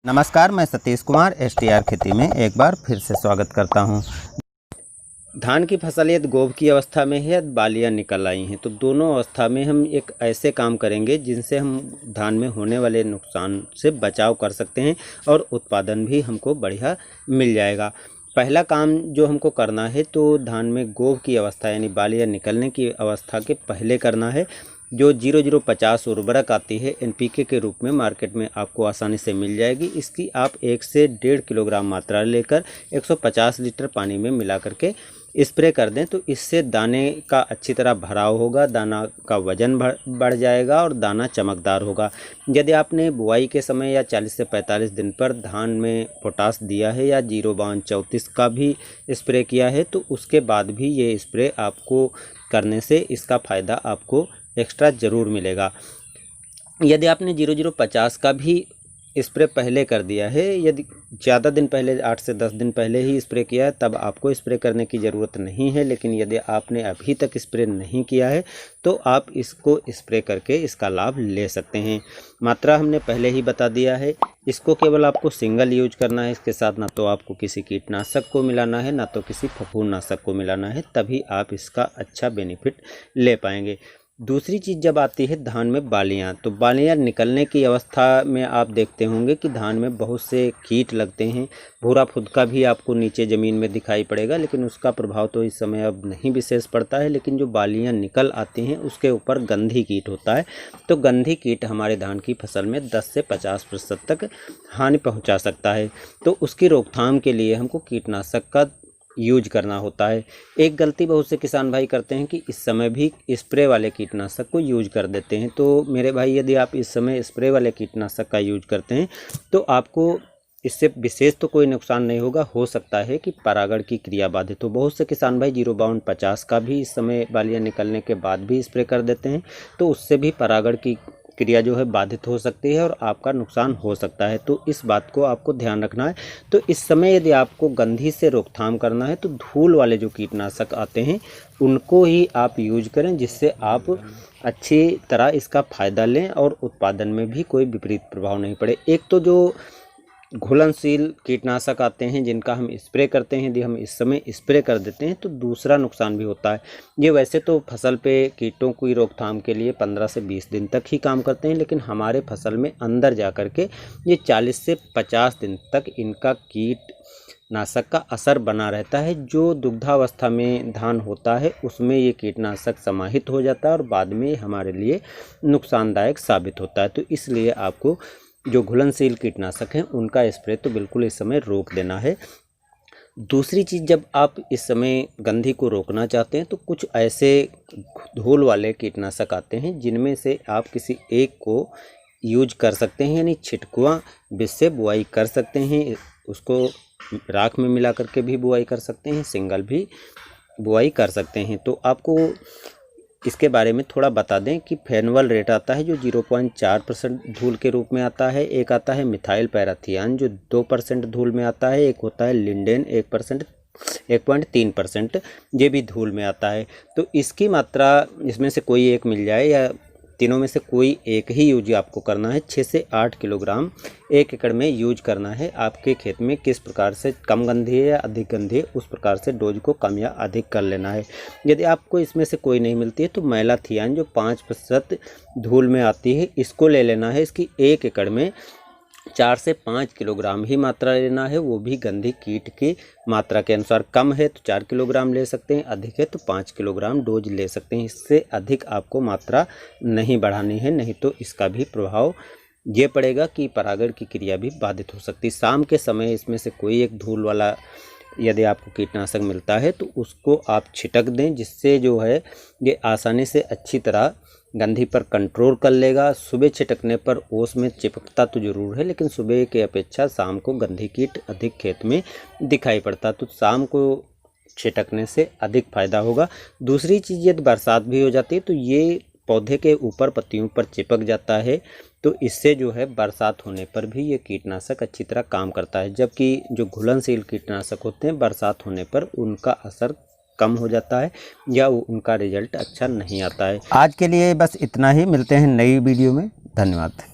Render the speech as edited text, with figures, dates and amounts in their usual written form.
नमस्कार, मैं सतीश कुमार STR खेती में एक बार फिर से स्वागत करता हूं। धान की फसल यदि गोभ की अवस्था में है या बालियां निकल आई हैं, तो दोनों अवस्था में हम एक ऐसे काम करेंगे जिनसे हम धान में होने वाले नुकसान से बचाव कर सकते हैं और उत्पादन भी हमको बढ़िया मिल जाएगा। पहला काम जो हमको करना है तो धान में गोभ की अवस्था यानी बालियां निकलने की अवस्था के पहले करना है। जो 0050 उर्वरक आती है NPK के रूप में मार्केट में आपको आसानी से मिल जाएगी। इसकी आप 1 से 1.5 किलोग्राम मात्रा लेकर 150 लीटर पानी में मिला करके स्प्रे कर दें, तो इससे दाने का अच्छी तरह भराव होगा, दाना का वजन बढ़ जाएगा और दाना चमकदार होगा। यदि आपने बुआई के समय या 40 से 45 दिन पर धान में पोटास दिया है या 05234 का भी स्प्रे किया है, तो उसके बाद भी ये स्प्रे आपको करने से इसका फ़ायदा आपको एक्स्ट्रा ज़रूर मिलेगा। यदि आपने 0050 का भी स्प्रे पहले कर दिया है, यदि ज़्यादा दिन पहले 8 से 10 दिन पहले ही स्प्रे किया है, तब आपको स्प्रे करने की ज़रूरत नहीं है। लेकिन यदि आपने अभी तक स्प्रे नहीं किया है तो आप इसको स्प्रे करके इसका लाभ ले सकते हैं। मात्रा हमने पहले ही बता दिया है। इसको केवल आपको सिंगल यूज करना है, इसके साथ ना तो आपको किसी कीटनाशक को मिलाना है ना तो किसी फफूंदनाशक को मिलाना है, तभी आप इसका अच्छा बेनिफिट ले पाएंगे। दूसरी चीज़ जब आती है धान में बालियां, तो बालियां निकलने की अवस्था में आप देखते होंगे कि धान में बहुत से कीट लगते हैं। भूरा फुदका भी आपको नीचे ज़मीन में दिखाई पड़ेगा, लेकिन उसका प्रभाव तो इस समय अब नहीं विशेष पड़ता है। लेकिन जो बालियां निकल आती हैं उसके ऊपर गंधी कीट होता है, तो गंधी कीट हमारे धान की फसल में 10 से 50% तक हानि पहुँचा सकता है। तो उसकी रोकथाम के लिए हमको कीटनाशक का यूज करना होता है। एक गलती बहुत से किसान भाई करते हैं कि इस समय भी स्प्रे वाले कीटनाशक को यूज कर देते हैं। तो मेरे भाई, यदि आप इस समय स्प्रे वाले कीटनाशक का यूज करते हैं तो आपको इससे विशेष तो कोई नुकसान नहीं होगा। हो सकता है कि परागण की क्रिया बाधित हो। बहुत से किसान भाई 05250 का भी इस समय बालियां निकलने के बाद भी स्प्रे कर देते हैं, तो उससे भी परागण की क्रिया जो है बाधित हो सकती है और आपका नुकसान हो सकता है। तो इस बात को आपको ध्यान रखना है। तो इस समय यदि आपको गंधी से रोकथाम करना है तो धूल वाले जो कीटनाशक आते हैं उनको ही आप यूज करें, जिससे आप अच्छी तरह इसका फ़ायदा लें और उत्पादन में भी कोई विपरीत प्रभाव नहीं पड़े। एक तो जो घुलनशील कीटनाशक आते हैं जिनका हम स्प्रे करते हैं, यदि हम इस समय स्प्रे कर देते हैं तो दूसरा नुकसान भी होता है। ये वैसे तो फसल पे कीटों की रोकथाम के लिए 15 से 20 दिन तक ही काम करते हैं, लेकिन हमारे फसल में अंदर जा कर के ये 40 से 50 दिन तक इनका कीटनाशक का असर बना रहता है। जो दुग्धावस्था में धान होता है उसमें ये कीटनाशक समाहित हो जाता है और बाद में हमारे लिए नुकसानदायक साबित होता है। तो इसलिए आपको जो घुलनशील कीटनाशक हैं उनका स्प्रे तो बिल्कुल इस समय रोक देना है। दूसरी चीज़, जब आप इस समय गंधी को रोकना चाहते हैं तो कुछ ऐसे धूल वाले कीटनाशक आते हैं जिनमें से आप किसी एक को यूज कर सकते हैं, यानी छिटकुआ बीज से बुआई कर सकते हैं। उसको राख में मिला करके भी बुआई कर सकते हैं, सिंगल भी बुआई कर सकते हैं। तो आपको इसके बारे में थोड़ा बता दें कि फेनवल रेट आता है जो 0.4% धूल के रूप में आता है। एक आता है मिथाइल पैराथियान जो 2% धूल में आता है। एक होता है लिंडेन 1.3%, ये भी धूल में आता है। तो इसकी मात्रा इसमें से कोई एक मिल जाए या तीनों में से कोई एक ही यूज आपको करना है। 6 से 8 किलोग्राम 1 एकड़ में यूज करना है। आपके खेत में किस प्रकार से कम गंधी है या अधिक गंधी है, उस प्रकार से डोज को कम या अधिक कर लेना है। यदि आपको इसमें से कोई नहीं मिलती है तो मैलाथियान जो 5% धूल में आती है, इसको ले लेना है। इसकी 1 एकड़ में 4 से 5 किलोग्राम ही मात्रा लेना है, वो भी गंधी कीट की मात्रा के अनुसार। कम है तो 4 किलोग्राम ले सकते हैं, अधिक है तो 5 किलोग्राम डोज ले सकते हैं। इससे अधिक आपको मात्रा नहीं बढ़ानी है, नहीं तो इसका भी प्रभाव ये पड़ेगा कि परागण की क्रिया भी बाधित हो सकती है। शाम के समय इसमें से कोई एक धूल वाला यदि आपको कीटनाशक मिलता है तो उसको आप छिटक दें, जिससे जो है ये आसानी से अच्छी तरह गंधी पर कंट्रोल कर लेगा। सुबह छिटकने पर ओस में चिपकता तो ज़रूर है, लेकिन सुबह के अपेक्षा शाम को गंधी कीट अधिक खेत में दिखाई पड़ता, तो शाम को छिटकने से अधिक फायदा होगा। दूसरी चीज़, यदि बरसात भी हो जाती है तो ये पौधे के ऊपर पत्तियों पर चिपक जाता है, तो इससे जो है बरसात होने पर भी ये कीटनाशक अच्छी तरह काम करता है। जबकि जो घुलनशील कीटनाशक होते हैं बरसात होने पर उनका असर कम हो जाता है या उनका रिजल्ट अच्छा नहीं आता है। आज के लिए बस इतना ही, मिलते हैं नई वीडियो में। धन्यवाद।